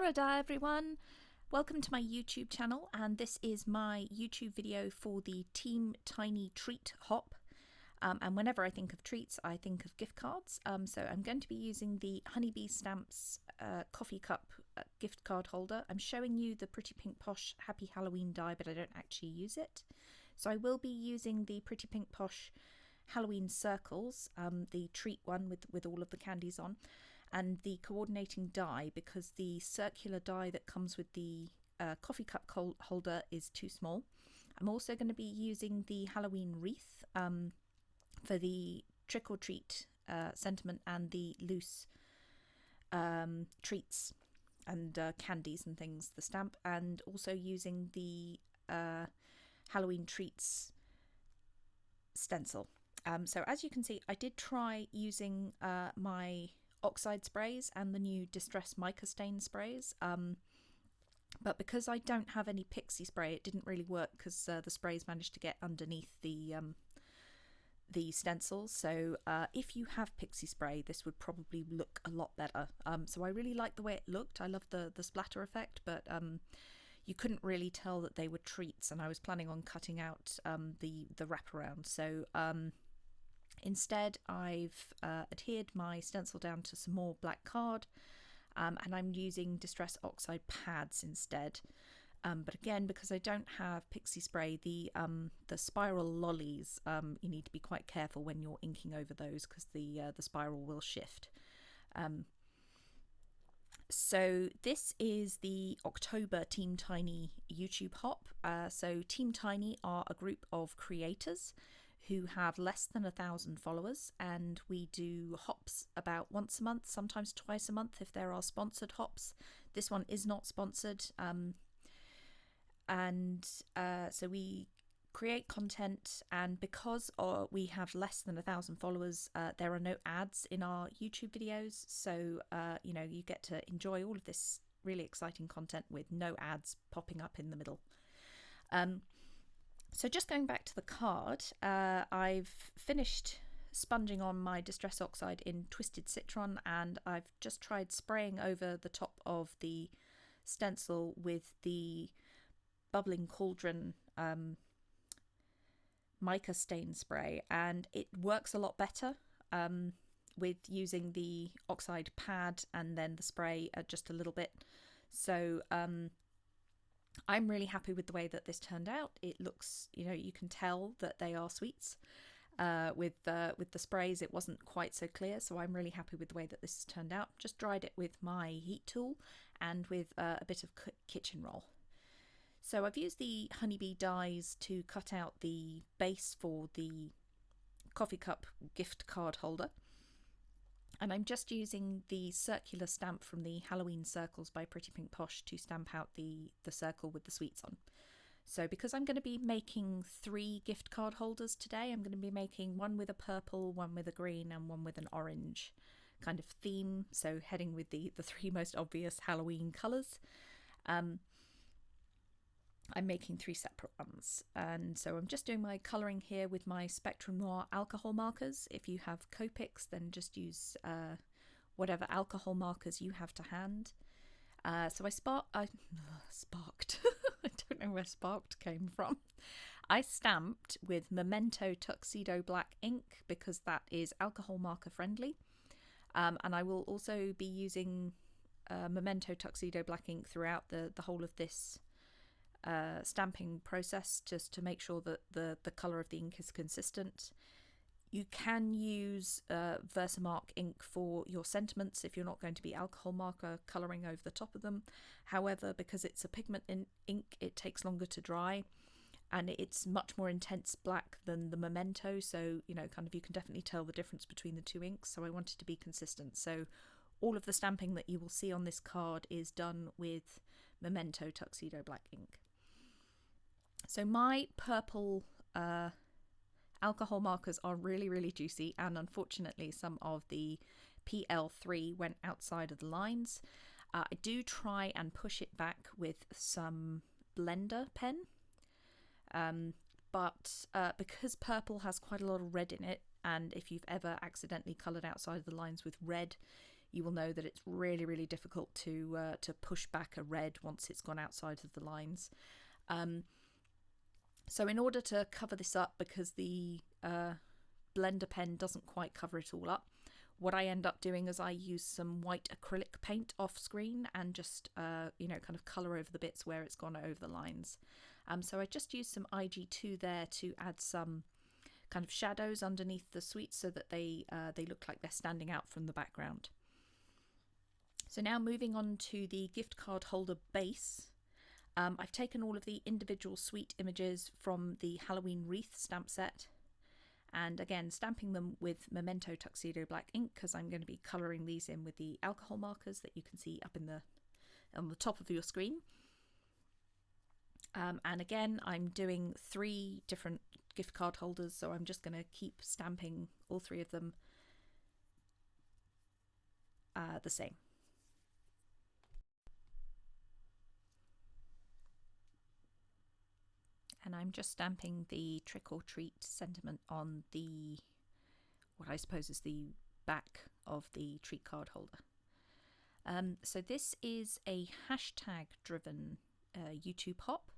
Ora everyone! Welcome to my YouTube channel, and this is my YouTube video for the Team Tiny Treat Hop. And whenever I think of treats, I think of gift cards. So I'm going to be using the Honeybee Stamps coffee cup gift card holder. I'm showing you the Pretty Pink Posh Happy Halloween die, but I don't actually use it. So I will be using the Pretty Pink Posh Halloween circles, the treat one with all of the candies on, and the coordinating die, because the circular die that comes with the coffee cup holder is too small. I'm also going to be using the Halloween wreath for the trick or treat sentiment and the loose treats and candies and things, the stamp, and also using the Halloween treats stencil. So as you can see, I did try using my oxide sprays and the new Distress Mica stain sprays, but because I don't have any pixie spray, it didn't really work, because the sprays managed to get underneath the stencils. So if you have pixie spray, this would probably look a lot better. So I really like the way it looked. I love the splatter effect, but you couldn't really tell that they were treats, and I was planning on cutting out the wraparound. So instead, I've adhered my stencil down to some more black card, and I'm using Distress Oxide pads instead. But again, because I don't have pixie spray, the spiral lollies, you need to be quite careful when you're inking over those, because the spiral will shift. So this is the October Team Tiny YouTube hop. So Team Tiny are a group of creators who have less than 1,000 followers, and we do hops about once a month, sometimes twice a month if there are sponsored hops. This one is not sponsored. So we create content, and because we have less than 1,000 followers, there are no ads in our YouTube videos. So you know, you get to enjoy all of this really exciting content with no ads popping up in the middle. So just going back to the card, I've finished sponging on my Distress Oxide in Twisted Citron, and I've just tried spraying over the top of the stencil with the Bubbling Cauldron mica stain spray, and it works a lot better with using the oxide pad and then the spray just a little bit. So I'm really happy with the way that this turned out. It looks, you know, you can tell that they are sweets. With the sprays, it wasn't quite so clear, so I'm really happy with the way that this has turned out. Just dried it with my heat tool and with a bit of kitchen roll. So I've used the Honeybee dies to cut out the base for the coffee cup gift card holder. And I'm just using the circular stamp from the Halloween circles by Pretty Pink Posh to stamp out the circle with the sweets on. So because I'm going to be making 3 gift card holders today, I'm going to be making one with a purple, one with a green, and one with an orange kind of theme. So heading with the 3 most obvious Halloween colours. I'm making 3 separate ones, and so I'm just doing my colouring here with my Spectrum Noir alcohol markers. If you have Copics, then just use whatever alcohol markers you have to hand. So I sparked. I don't know where sparked came from. I stamped with Memento Tuxedo Black ink because that is alcohol marker friendly, and I will also be using Memento Tuxedo Black ink throughout the whole of this stamping process, just to make sure that the colour of the ink is consistent. You can use Versamark ink for your sentiments if you're not going to be alcohol marker colouring over the top of them. However, because it's a pigment ink, it takes longer to dry, and it's much more intense black than the Memento, so you know, kind of, you can definitely tell the difference between the 2 inks. So I wanted to be consistent, so all of the stamping that you will see on this card is done with Memento Tuxedo Black ink. So my purple alcohol markers are really juicy, and unfortunately some of the PL3 went outside of the lines. I do try and push it back with some blender pen, but because purple has quite a lot of red in it, and if you've ever accidentally coloured outside of the lines with red, you will know that it's really, really difficult to push back a red once it's gone outside of the lines. So in order to cover this up, because the blender pen doesn't quite cover it all up, what I end up doing is I use some white acrylic paint off screen and just, you know, kind of colour over the bits where it's gone over the lines. So I just used some IG2 there to add some kind of shadows underneath the sweets so that they look like they're standing out from the background. So now moving on to the gift card holder base. I've taken all of the individual sweet images from the Halloween wreath stamp set, and again stamping them with Memento Tuxedo Black ink, because I'm going to be colouring these in with the alcohol markers that you can see up on the top of your screen. And again, I'm doing 3 different gift card holders, so I'm just going to keep stamping all 3 of them the same. And I'm just stamping the trick or treat sentiment on the, what I suppose is the back of the treat card holder. So this is a hashtag driven YouTube hop.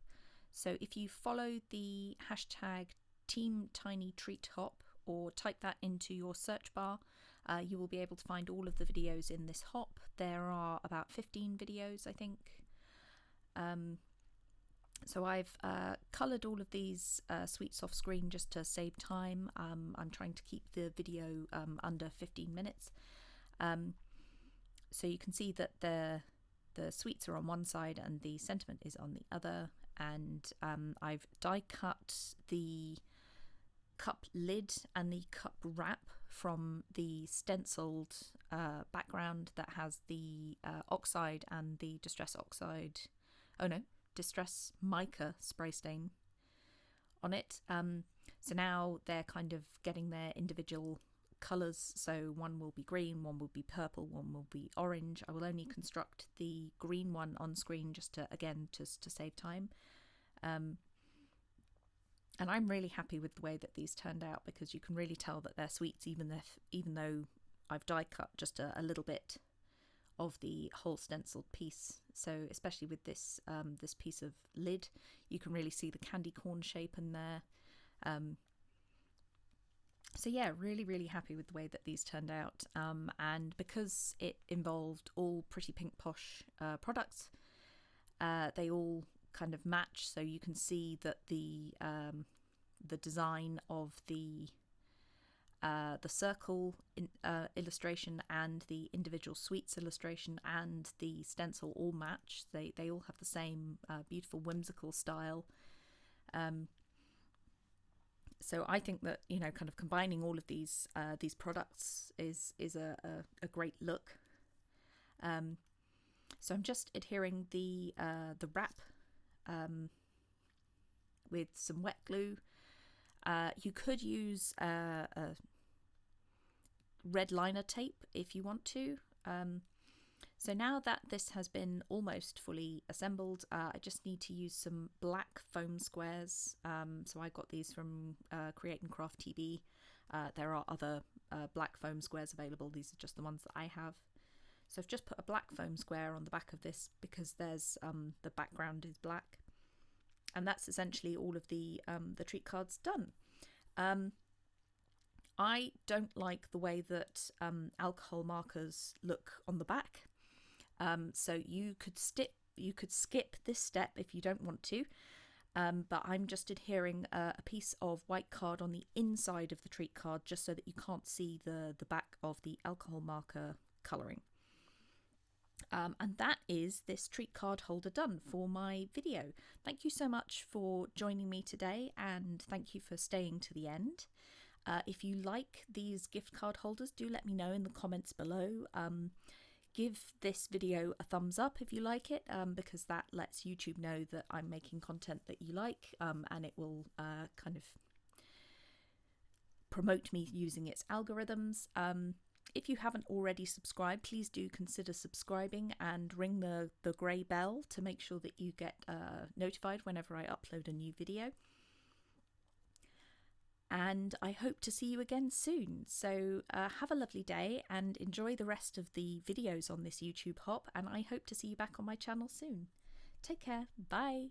So if you follow the hashtag Team Tiny Treat Hop or type that into your search bar, you will be able to find all of the videos in this hop. There are about 15 videos, I think. So I've coloured all of these sweets off screen just to save time. I'm trying to keep the video under 15 minutes. So you can see that the sweets are on one side and the sentiment is on the other. And I've die cut the cup lid and the cup wrap from the stenciled background that has the oxide and the Distress Oxide, Distress Mica spray stain on it. So now they're kind of getting their individual colours, so one will be green, one will be purple, one will be orange. I will only construct the green one on screen just to save time. And I'm really happy with the way that these turned out, because you can really tell that they're sweets even though I've die cut just a little bit of the whole stenciled piece. So especially with this this piece of lid, you can really see the candy corn shape in there. So yeah, really happy with the way that these turned out, and because it involved all Pretty Pink Posh products, they all kind of match, so you can see that the design of the circle illustration and the individual sweets illustration and the stencil all match. They all have the same beautiful whimsical style. So I think that, you know, kind of combining all of these products is a great look. So I'm just adhering the wrap with some wet glue. You could use a red liner tape if you want to. So now that this has been almost fully assembled, I just need to use some black foam squares. So I got these from Create and Craft TB. There are other black foam squares available. These are just the ones that I have. So I've just put a black foam square on the back of this because there's the background is black, and that's essentially all of the treat cards done. I don't like the way that alcohol markers look on the back. So you could skip this step if you don't want to, but I'm just adhering a piece of white card on the inside of the treat card just so that you can't see the back of the alcohol marker colouring. And that is this treat card holder done for my video. Thank you so much for joining me today, and thank you for staying to the end. If you like these gift card holders, do let me know in the comments below. Give this video a thumbs up if you like it, because that lets YouTube know that I'm making content that you like, and it will kind of promote me using its algorithms. If you haven't already subscribed, please do consider subscribing and ring the grey bell to make sure that you get notified whenever I upload a new video. and I hope to see you again soon. So have a lovely day and enjoy the rest of the videos on this YouTube hop, and I hope to see you back on my channel soon. Take care. Bye.